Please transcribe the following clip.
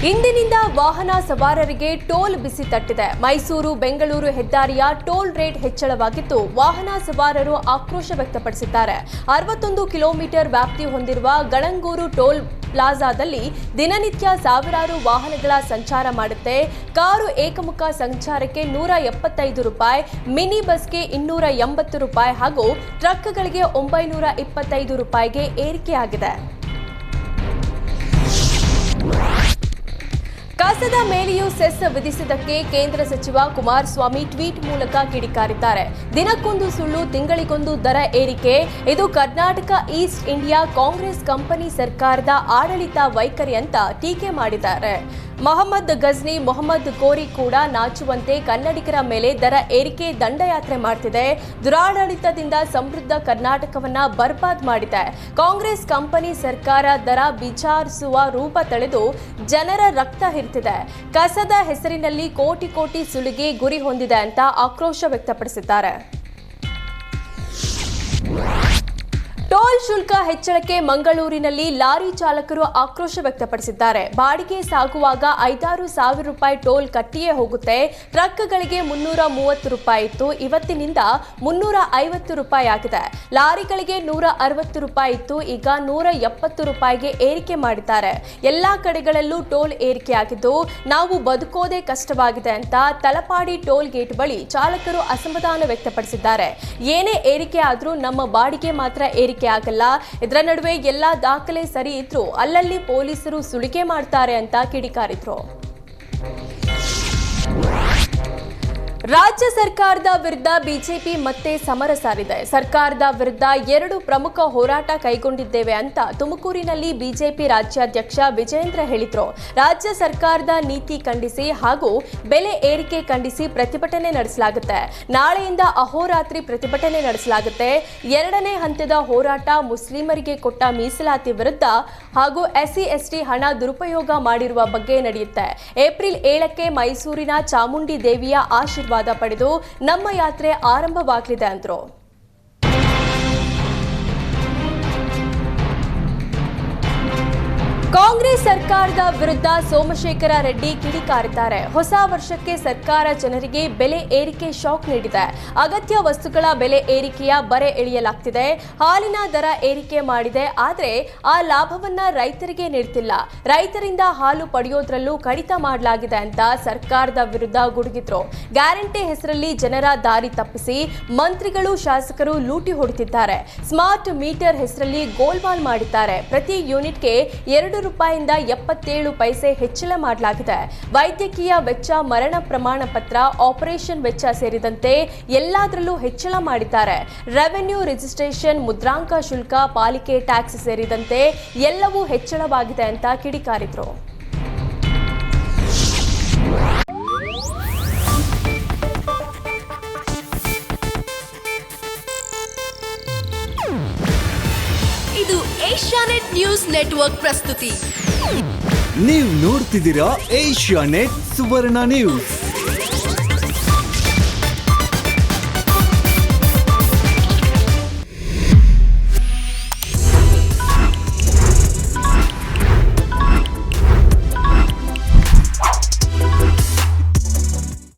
ಇಂದಿನಿಂದ ವಾಹನ ಸವಾರರಿಗೆ ಟೋಲ್ ಬಿಸಿ ತಟ್ಟಿದೆ. ಮೈಸೂರು ಬೆಂಗಳೂರು ಹೆದ್ದಾರಿಯ ಟೋಲ್ ರೇಟ್ ಹೆಚ್ಚಳವಾಗಿದ್ದು ವಾಹನ ಸವಾರರು ಆಕ್ರೋಶ ವ್ಯಕ್ತಪಡಿಸಿದ್ದಾರೆ. 61 ಕಿಲೋಮೀಟರ್ ವ್ಯಾಪ್ತಿ ಹೊಂದಿರುವ ಗಳಂಗೂರು ಟೋಲ್ ಪ್ಲಾಜಾದಲ್ಲಿ ದಿನನಿತ್ಯ ಸಾವಿರಾರು ವಾಹನಗಳ ಸಂಚಾರ ಮಾಡುತ್ತೆ. ಕಾರು ಏಕಮುಖ ಸಂಚಾರಕ್ಕೆ ₹175, ಮಿನಿ ಬಸ್ಗೆ ₹280 ಹಾಗೂ ಟ್ರಕ್ಗಳಿಗೆ ₹925ಗೆ ಏರಿಕೆಯಾಗಿದೆ. ಕಸದ ಮೇಲೆಯೂ ಸೆಸ್ ವಿಧಿಸಿದ್ದಕ್ಕೆ ಕೇಂದ್ರ ಸಚಿವ ಕುಮಾರಸ್ವಾಮಿ ಟ್ವೀಟ್ ಮೂಲಕ ಕಿಡಿಕಾರಿದ್ದಾರೆ. ದಿನಕ್ಕೊಂದು ಸುಳ್ಳು, ತಿಂಗಳಿಗೊಂದು ದರ ಏರಿಕೆ, ಇದು Karnataka East India Congress company ಸರ್ಕಾರದ ಆಡಳಿತ ವೈಖರಿ ಅಂತ ಟೀಕೆ ಮಾಡಿದ್ದಾರೆ. ಮೊಹಮ್ಮದ್ ಗಜ್ನಿ, ಮೊಹಮ್ಮದ್ ಗೋರಿ ಕೂಡ ನಾಚುವಂತೆ ಕನ್ನಡಿಗರ ಮೇಲೆ ದರ ಏರಿಕೆ ದಂಡಯಾತ್ರೆ ಮಾಡ್ತಿದೆ. ದುರಾಡಳಿತದಿಂದ ಸಮೃದ್ಧ ಕರ್ನಾಟಕವನ್ನ ಬರ್ಬಾದ್ ಮಾಡಿದೆ. ಕಾಂಗ್ರೆಸ್ ಕಂಪನಿ ಸರ್ಕಾರ ದರ ವಿಚಾರಿಸುವ ರೂಪ ತಳೆದು ಜನರ ರಕ್ತ ಹಿರಿತಿದೆ. ಕಸದ ಹೆಸರಿನಲ್ಲಿ ಕೋಟಿ ಕೋಟಿ ಸುಲಿಗೆ ಗುರಿ ಹೊಂದಿದೆ ಅಂತ ಆಕ್ರೋಶ ವ್ಯಕ್ತಪಡಿಸಿದ್ದಾರೆ. ಟೋಲ್ ಶುಲ್ಕ ಹೆಚ್ಚಳಕ್ಕೆ ಮಂಗಳೂರಿನಲ್ಲಿ ಲಾರಿ ಚಾಲಕರು ಆಕ್ರೋಶ ವ್ಯಕ್ತಪಡಿಸಿದ್ದಾರೆ. ಬಾಡಿಗೆ ಸಾಗುವಾಗ 5-6 ಸಾವಿರ ರೂಪಾಯಿ ಟೋಲ್ ಕಟ್ಟಿಯೇ ಹೋಗುತ್ತೆ. ಟ್ರಕ್ಗಳಿಗೆ ₹330 ಇತ್ತು, ಇವತ್ತಿನಿಂದ ₹350 ಆಗಿದೆ. ಲಾರಿಗಳಿಗೆ ₹160 ಇತ್ತು, ಈಗ ₹170ಗೆ ಏರಿಕೆ ಮಾಡಿದ್ದಾರೆ. ಎಲ್ಲಾ ಕಡೆಗಳಲ್ಲೂ ಟೋಲ್ ಏರಿಕೆಯಾಗಿದ್ದು ನಾವು ಬದುಕೋದೇ ಕಷ್ಟವಾಗಿದೆ ಅಂತ ತಲಪಾಡಿ ಟೋಲ್ ಗೇಟ್ ಬಳಿ ಚಾಲಕರು ಅಸಮಾಧಾನ ವ್ಯಕ್ತಪಡಿಸಿದ್ದಾರೆ. ಏನೇ ಏರಿಕೆ ಆದ್ರೂ ನಮ್ಮ ಬಾಡಿಗೆ ಮಾತ್ರ ಏರಿಕೆ ಆಗಲ್ಲ. ಇದರ ನಡುವೆ ಎಲ್ಲಾ ದಾಖಲೆ ಸರಿ ಇದ್ರೂ ಅಲ್ಲಲ್ಲಿ ಪೊಲೀಸರು ಸುಲಿಗೆ ಮಾಡ್ತಾರೆ ಅಂತ ಕಿಡಿಕಾರಿದ್ರು. ರಾಜ್ಯ ಸರ್ಕಾರದ ವಿರುದ್ಧ ಬಿಜೆಪಿ ಮತ್ತೆ ಸಮರ ಸಾರಿದೆ. ಸರ್ಕಾರದ ವಿರುದ್ಧ 2 ಪ್ರಮುಖ ಹೋರಾಟ ಕೈಗೊಂಡಿದ್ದೇವೆ ಅಂತ ತುಮಕೂರಿನಲ್ಲಿ ಬಿಜೆಪಿ ರಾಜ್ಯಾಧ್ಯಕ್ಷ ವಿಜೇಂದ್ರ ಹೇಳಿದ್ರು. ರಾಜ್ಯ ಸರ್ಕಾರದ ನೀತಿ ಖಂಡಿಸಿ ಹಾಗೂ ಬೆಲೆ ಏರಿಕೆ ಖಂಡಿಸಿ ಪ್ರತಿಭಟನೆ ನಡೆಸಲಾಗುತ್ತೆ. ನಾಳೆಯಿಂದ ಅಹೋರಾತ್ರಿ ಪ್ರತಿಭಟನೆ ನಡೆಸಲಾಗುತ್ತೆ. 2ನೇ ಹಂತದ ಹೋರಾಟ ಮುಸ್ಲಿಮರಿಗೆ ಕೊಟ್ಟ ಮೀಸಲಾತಿ ವಿರುದ್ಧ ಹಾಗೂ SC/ST ಹಣ ದುರುಪಯೋಗ ಮಾಡಿರುವ ಬಗ್ಗೆ ನಡೆಯುತ್ತೆ. ಏಪ್ರಿಲ್ 7ಕ್ಕೆ ಮೈಸೂರಿನ ಚಾಮುಂಡಿ ದೇವಿಯ ಆಶೀರ್ವಾದ ಪಡೆದು ನಮ್ಮ ಯಾತ್ರೆ ಆರಂಭವಾಗಲಿದೆ ಅಂದ್ರು. ಕಾಂಗ್ರೆಸ್ ಸರ್ಕಾರದ ವಿರುದ್ಧ ಸೋಮಶೇಖರ ರೆಡ್ಡಿ ಕಿಡಿಕಾರಿದ್ದಾರೆ. ಹೊಸ ವರ್ಷಕ್ಕೆ ಸರ್ಕಾರ ಜನರಿಗೆ ಬೆಲೆ ಏರಿಕೆ ಶಾಕ್ ನೀಡಿದೆ. ಅಗತ್ಯ ವಸ್ತುಗಳ ಬೆಲೆ ಏರಿಕೆಯ ಬರೆ ಎಳೆಯಲಾಗ್ತಿದೆ. ಹಾಲಿನ ದರ ಏರಿಕೆ ಮಾಡಿದೆ, ಆದರೆ ಆ ಲಾಭವನ್ನ ರೈತರಿಗೆ ನೀಡ್ತಿಲ್ಲ. ರೈತರಿಂದ ಹಾಲು ಪಡೆಯೋದ್ರಲ್ಲೂ ಕಡಿತ ಮಾಡಲಾಗಿದೆ ಅಂತ ಸರ್ಕಾರದ ವಿರುದ್ಧ ಗುಡುಗಿದ್ರು. ಗ್ಯಾರಂಟಿ ಹೆಸರಲ್ಲಿ ಜನರ ದಾರಿ ತಪ್ಪಿಸಿ ಮಂತ್ರಿಗಳು ಶಾಸಕರು ಲೂಟಿ ಹೊಡೆದಿದ್ದಾರೆ. ಸ್ಮಾರ್ಟ್ ಮೀಟರ್ ಹೆಸರಲ್ಲಿ ಗೋಲ್ಮಾಲ್ ಮಾಡಿದ್ದಾರೆ. ಪ್ರತಿ ಯೂನಿಟ್ಗೆ ₹2.77 ಹೆಚ್ಚಳ ಮಾಡಲಾಗಿದೆ. ವೈದ್ಯಕೀಯ ವೆಚ್ಚ, ಮರಣ ಪ್ರಮಾಣ ಪತ್ರ, ಆಪರೇಷನ್ ವೆಚ್ಚ ಸೇರಿದಂತೆ ಎಲ್ಲದರಲ್ಲೂ ಹೆಚ್ಚಳ ಮಾಡಿದ್ದಾರೆ. ರೆವೆನ್ಯೂ ರಿಜಿಸ್ಟ್ರೇಷನ್, ಮುದ್ರಾಂಕ ಶುಲ್ಕ, ಪಾಲಿಕೆ ಟ್ಯಾಕ್ಸ್ ಸೇರಿದಂತೆ ಎಲ್ಲವೂ ಹೆಚ್ಚಳವಾಗಿದೆ ಅಂತ ಕಿಡಿಕಾರಿದ್ರು. ಇದು ಏಷ್ಯಾನೆಟ್ ನ್ಯೂಸ್ ನೆಟ್ವರ್ಕ್ ಪ್ರಸ್ತುತಿ. ನೀವು ನೋಡ್ತಿದ್ದೀರಾ ಏಷ್ಯಾನೆಟ್ ಸುವರ್ಣ ನ್ಯೂಸ್.